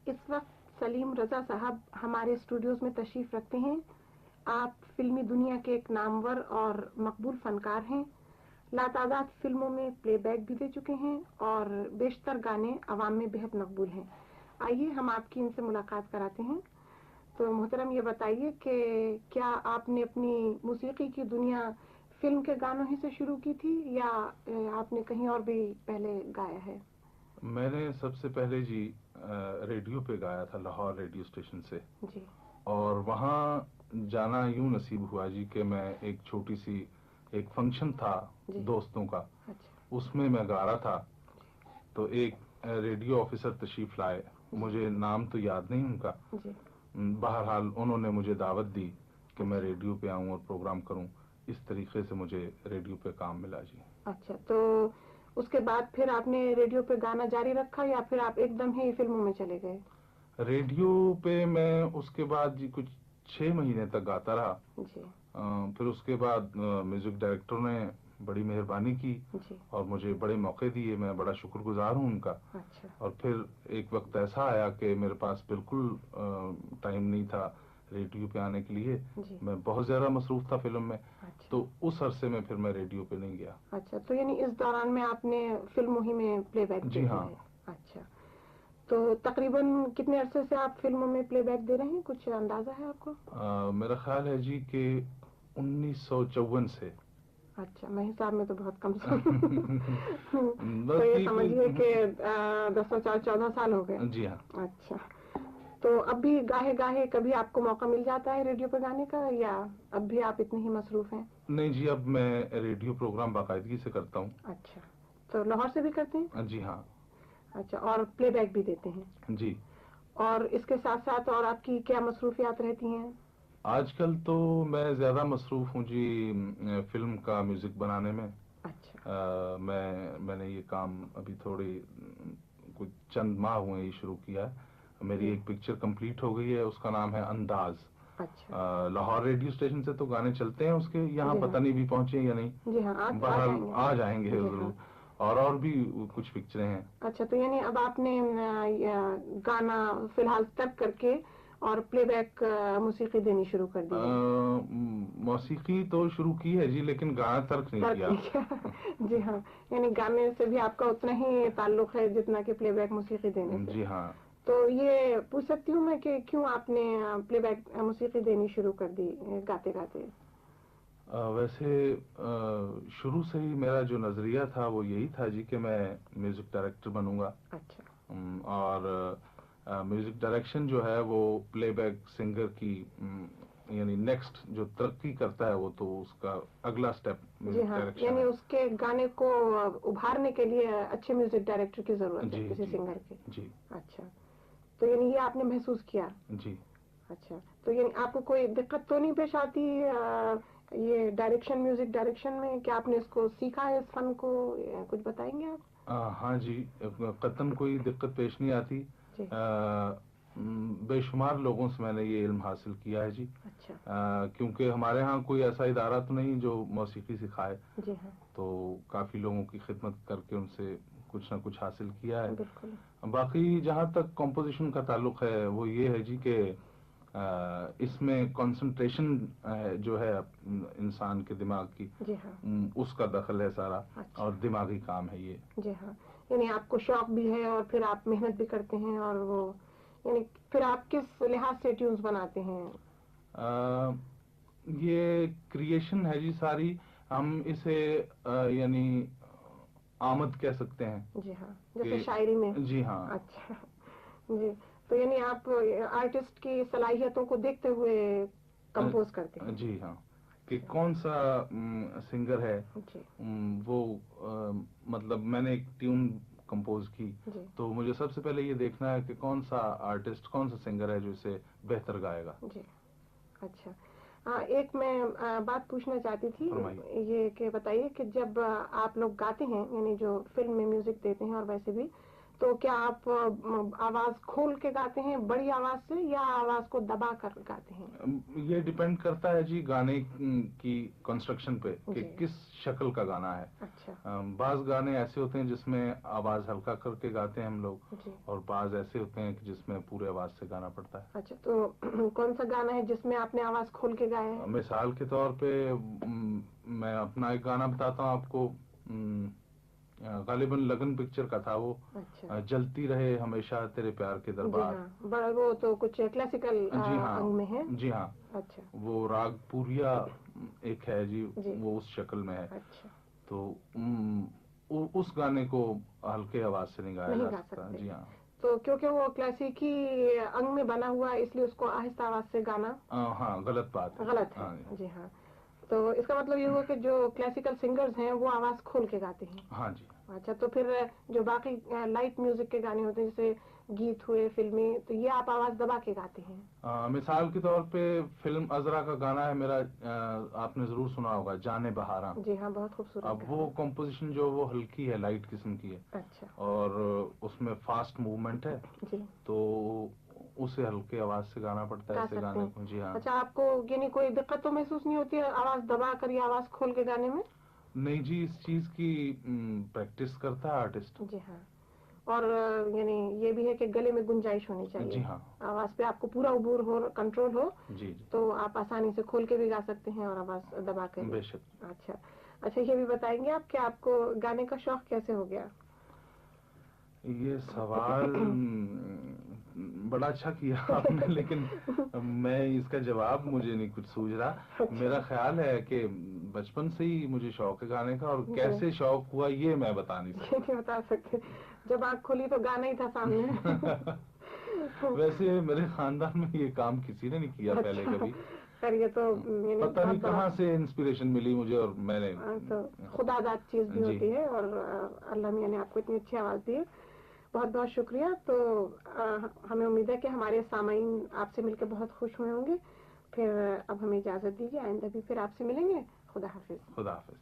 اس وقت سلیم رضا صاحب ہمارے اسٹوڈیوز میں تشریف رکھتے ہیں. آپ فلمی دنیا کے ایک نامور اور مقبول فنکار ہیں. لاتعداد فلموں میں پلے بیک بھی دے چکے ہیں اور بیشتر گانے عوام میں بہت مقبول ہیں. آئیے ہم آپ کی ان سے ملاقات کراتے ہیں. تو محترم یہ بتائیے کہ کیا آپ نے اپنی موسیقی کی دنیا فلم کے گانوں ہی سے شروع کی تھی یا آپ نے کہیں اور بھی پہلے گایا ہے؟ میں نے سب سے پہلے جی ریڈیو پہ گایا تھا، لاہور ریڈیو اسٹیشن سے. جی. اور وہاں جانا یوں نصیب ہوا جی کہ میں ایک چھوٹی سی ایک فنکشن تھا جی. دوستوں کا، اچھا. اس میں گا رہا تھا. تو ایک ریڈیو آفیسر تشریف لائے، مجھے نام تو یاد نہیں ان کا. جی. بہرحال انہوں نے مجھے دعوت دی کہ میں ریڈیو پہ آؤں اور پروگرام کروں. اس طریقے سے مجھے ریڈیو پہ کام ملا جی. اچھا، تو اس کے بعد پھر آپ نے ریڈیو پہ گانا جاری رکھا یا پھر آپ ایک دم ہی فلموں میں چلے گئے؟ ریڈیو پہ میں اس کے بعد جی کچھ 6 مہینے تک گاتا رہا. جی. پھر اس کے بعد میوزک ڈائریکٹر نے بڑی مہربانی کی جی. اور مجھے بڑے موقع دیے. میں بڑا شکر گزار ہوں ان کا. اچھا. اور پھر ایک وقت ایسا آیا کہ میرے پاس بالکل ٹائم نہیں تھا ریڈیو پہ آنے کے لیے. جی. میں بہت زیادہ مصروف تھا فلم میں. اچھا. تو اس عرصے میں پھر میں ریڈیو پہ نہیں گیا. اچھا، تو یعنی اس دوران میں آپ نے فلموں ہی میں پلے بیک جی دیتے ہاں. رہے؟ اچھا، تو تقریباً کتنے عرصے سے آپ فلموں میں پلے بیک دے رہے ہیں؟ کچھ اندازہ ہے آپ کو؟ میرا خیال ہے جی کہ 1954 سے. اچھا، میں حساب میں تو بہت کم تو یہ سمجھیے کہ 14 سال ہو گئے. جی ہاں. اچھا، تو اب بھی گاہے گاہے کبھی آپ کو موقع مل جاتا ہے ریڈیو پہ گانے کا یا اب بھی آپ اتنے ہی مصروف ہیں؟ نہیں جی، اب میں ریڈیو پروگرام باقاعدگی سے کرتا ہوں. اچھا، تو لاہور سے بھی کرتے ہیں؟ جی ہاں. اچھا، اور پلے بیک بھی دیتے ہیں؟ جی. اور اس کے ساتھ ساتھ اور آپ کی کیا مصروفیات رہتی ہیں؟ آج کل تو میں زیادہ مصروف ہوں جی فلم کا میوزک بنانے میں. اچھا. میں نے یہ کام ابھی تھوڑی کچھ چند ماہ ہوئے یہ شروع کیا ہے. میری ایک پکچر کمپلیٹ ہو گئی ہے، اس کا نام ہے انداز. اچھا. لاہور ریڈیو اسٹیشن سے تو گانے چلتے ہیں اس کے، یہاں پتہ نہیں بھی پہنچے یا نہیں. جی ہاں، بہرحال آ جائیں گے ضرور. اور بھی کچھ پکچریں ہیں. اچھا، تو یعنی اب آپ نے گانا فی الحال ترک کر کے اور پلے بیک موسیقی دینی شروع کر دی ہے؟ موسیقی تو شروع کی ہے جی، لیکن گانا ترک نہیں کیا. جی ہاں، یعنی گانے سے بھی آپ کا اتنا ہی تعلق ہے جتنا کہ پلے بیک موسیقی دینے سے. جی ہاں. تو یہ پوچھ سکتی ہوں میں کہ کیوں آپ نے پلے بیک موسیقی دینی شروع کر دی گاتے گاتے؟ ویسے شروع سے ہی میرا جو نظریہ تھا وہ یہی تھا جی کہ میں میوزک ڈائریکٹر بنوں گا. اچھا. اور میوزک ڈائریکشن جو ہے وہ پلے بیک سنگر کی یعنی نیکسٹ جو ترقی کرتا ہے وہ تو اس کا اگلا سٹیپ میوزک ڈائریکشن ہے. یعنی اس کے گانے کو ابھارنے کے لیے اچھے میوزک ڈائریکٹر کی ضرورت ہے کسی سنگر کی. جی. اچھا، تو یعنی یہ آپ نے محسوس کیا؟ جی. اچھا، تو یعنی آپ کو کوئی دقت تو نہیں پیش آتی یہ ڈائریکشن میوزک ڈائریکشن میں؟ کیا آپ نے اس کو سیکھا ہے اس فن کو؟ کچھ بتائیں گے آپ؟ ہاں جی، قطعاً کوئی دقت پیش نہیں آتی. بے شمار لوگوں سے میں نے یہ علم حاصل کیا ہے جی. اچھا. کیونکہ ہمارے ہاں کوئی ایسا ادارہ تو نہیں جو موسیقی سکھائے. جی ہاں. تو کافی لوگوں کی خدمت کر کے ان سے کچھ نہ کچھ حاصل کیا ہے. بالکل. باقی جہاں تک کمپوزیشن کا تعلق ہے وہ یہ ہے جی کہ اس میں کنسنٹریشن جو ہے انسان کے دماغ کی، جی ہاں، اس کا دخل ہے سارا. اور دماغی کام ہے یہ. جی ہاں، یعنی آپ کو شوق بھی ہے اور پھر آپ محنت بھی کرتے ہیں. اور وہ یعنی پھر آپ کس لحاظ سے ٹیونز بناتے ہیں؟ یہ کریشن ہے جی ساری. ہم اسے یعنی آمد کہہ سکتے ہیں. جی ہاں، جیسے شاعری میں. جی ہاں. اچھا جی، تو یعنی آپ آرٹسٹ کی صلاحیتوں کو دیکھتے ہوئے کمپوز کرتے ہیں؟ جی ہاں، کہ کون سا سنگر ہے. جی. وہ مطلب میں نے ایک ٹیون کمپوز کی تو مجھے سب سے پہلے یہ دیکھنا ہے کہ کون سا آرٹسٹ کون سا سنگر ہے جو اسے بہتر گائے گا. جی. اچھا. ایک میں بات پوچھنا چاہتی تھی یہ کہ بتائیے کہ جب آپ لوگ گاتے ہیں یعنی جو فلم میں میوزک دیتے ہیں اور ویسے بھی، تو کیا آپ آواز کھول کے گاتے ہیں بڑی آواز سے یا آواز کو دبا کر گاتے ہیں؟ یہ ڈیپینڈ کرتا ہے جی گانے کی کنسٹرکشن پہ کہ کس شکل کا گانا ہے. اچھا. بعض گانے ایسے ہوتے ہیں جس میں آواز ہلکا کر کے گاتے ہیں ہم لوگ, اور بعض ایسے ہوتے ہیں کہ جس میں پورے آواز سے گانا پڑتا ہے. اچھا, تو کون سا گانا ہے جس میں آپ نے آواز کھول کے گایا ہے؟ مثال کے طور پہ میں اپنا ایک گانا بتاتا ہوں آپ کو, غالباً لگن پکچر کا تھا وہ. اچھا. جلتی رہے ہمیشہ تیرے پیار کے دربار. جی ہاں, بڑا وہ تو کچھ کلاسیکل جی ہاں, انگ میں ہے. جی ہاں. اچھا. وہ راگ پوریا ایک ہے جی, وہ اس شکل میں ہے. اچھا. تو اس گانے کو ہلکے آواز سے نہیں گایا جا سکتا. جی ہاں. تو کیونکہ وہ کلاسیکی انگ میں بنا ہوا ہے اس لیے اس کو آہستہ آواز سے گانا ہاں غلط بات ہے. غلط ہے. جی ہاں, تو اس کا مطلب یہ ہوا کہ جو کلاسیکل سنگرز ہیں وہ آواز کھول کے گاتے ہیں. ہاں جی. اچھا, تو پھر جو باقی لائٹ میوزک کے گانے ہوتے ہیں جیسے گیت ہوئے فلمی, تو یہ آپ آواز دبا کے گاتے ہیں؟ مثال کے طور پہ فلم عذرا کا گانا ہے میرا, آپ نے ضرور سنا ہوگا, جانے بہاراں. جی ہاں, بہت خوبصورت. اب وہ کمپوزیشن جو وہ ہلکی ہے, لائٹ قسم کی ہے. اچھا. اور اس میں فاسٹ موومنٹ ہے. جی. تو اسے ہلکے آواز سے گانا پڑتا ہے ایسے گانے کو. جی ہاں. اچھا, آپ کو یعنی کوئی دقت تو محسوس نہیں ہوتی ہے آواز دبا کر یا آواز کھول کے گانے میں؟ نہیں جی, اس چیز کی پریکٹس کرتا ہے آرٹسٹ. جی ہاں, اور یعنی یہ بھی ہے کہ گلے میں گنجائش ہونی چاہیے. جی ہاں. آواز پہ آپ کو پورا عبور ہو, کنٹرول ہو. جی. تو آپ آسانی سے کھول کے بھی گا سکتے ہیں اور آواز دبا کر. بے شک. اچھا. اچھا, یہ بھی بتائیں گے آپ کہ آپ کو گانے کا شوق کیسے ہو گیا؟ یہ سوال بڑا اچھا کیا آپ نے, لیکن میں اس کا جواب مجھے نہیں کچھ سوجھ رہا. میرا خیال ہے کہ بچپن سے ہی مجھے شوق ہے گانے کا, اور کیسے شوق ہوا یہ میں بتا نہیں سکتا. نہیں بتا سکتے, جب آنکھ کھلی تو گانا ہی تھا سامنے. ویسے میرے خاندان میں یہ کام کسی نے نہیں کیا پہلے کبھی. خیر, یہ تو پتہ نہیں کہاں سے انسپریشن ملی مجھے, اور میں نے تو خدا داد چیز بھی ہوتی ہے, اور اللہ میاں نے آپ کو اتنی اچھی آواز دی ہے. بہت بہت شکریہ. تو ہمیں امید ہے کہ ہمارے سامعین آپ سے مل کے بہت خوش ہوئے ہوں گے. پھر اب ہمیں اجازت دیجیے, آئندہ بھی پھر آپ سے ملیں گے. خدا حافظ. خدا حافظ.